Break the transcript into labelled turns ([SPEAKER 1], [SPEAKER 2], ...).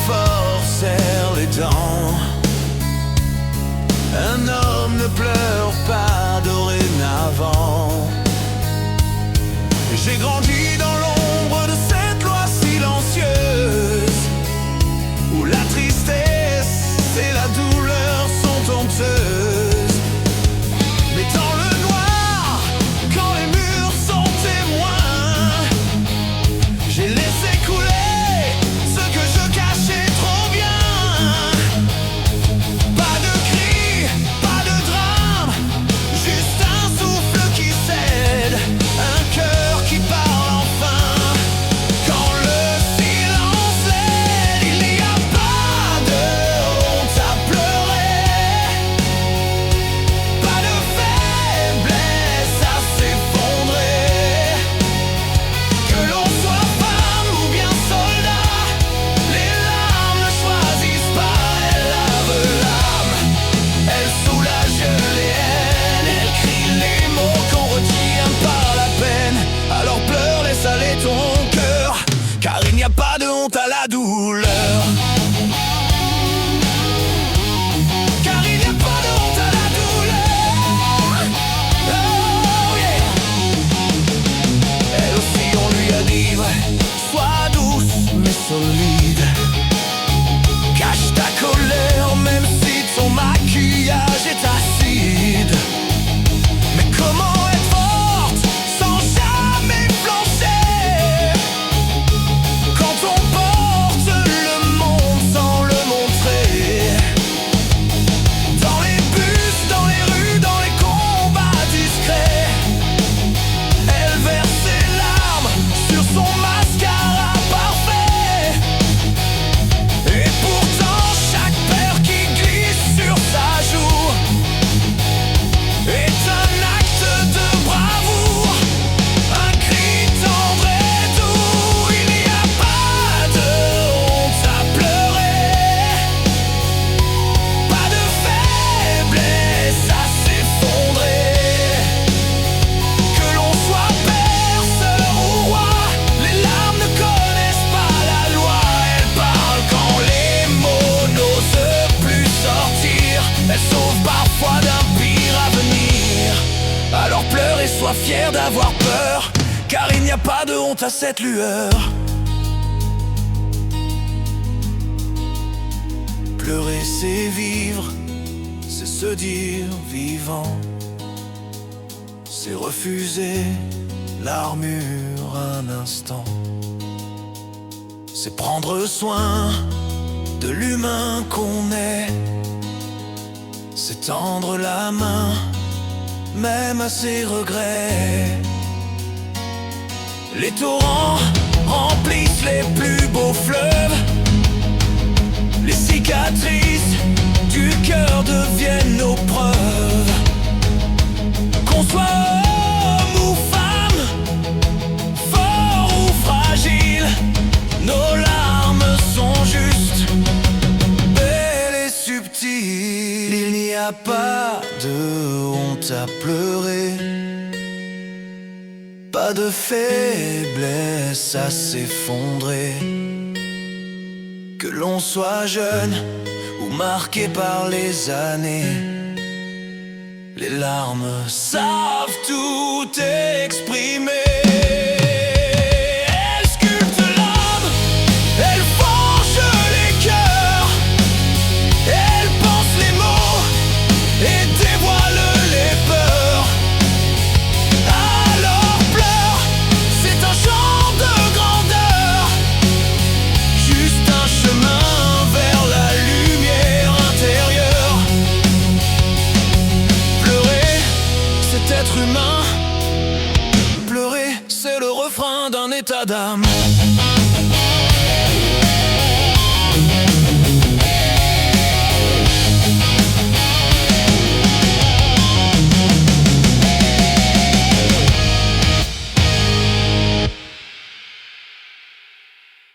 [SPEAKER 1] Fort, serre les dents. Un homme ne pleure pas dorénavant. J'ai grandi dans l'ombre de cette loi silencieuse, où la tristesse et la douleur sont honteuses. Mais dans le noir, quand les murs sont témoins, j'ai laissé couler à la douleur. Car il n'y a pas de honte à la douleur. Oh yeah. Elle aussi on lui a dit ouais, sois douce mais solide. Cache ta colère même si ton maquillage est acide. Mais comment être forte sans jamais flancher quand on sois fier d'avoir peur, car il n'y a pas de honte à cette lueur. Pleurer c'est vivre, c'est se dire vivant. C'est refuser l'armure un instant. C'est prendre soin de l'humain qu'on est. C'est tendre la main même à ses regrets. Les torrents remplissent les plus beaux fleuves. Les cicatrices du cœur deviennent nos preuves. Qu'on soit homme ou femme, fort ou fragile, nos larmes sont justes, belles et subtiles. Il n'y a pas de honte à pleurer, pas de faiblesse à s'effondrer. Que l'on soit jeune ou marqué par les années, les larmes savent tout exprimer. Elles sculptent l'âme, elles forgent les cœurs, elles pensent les mots et dévoilent les peurs. Alors pleure, c'est un chant de grandeur, juste un chemin vers la lumière intérieure. Pleurer, c'est être humain. Pleurer, c'est le refrain d'un état d'âme.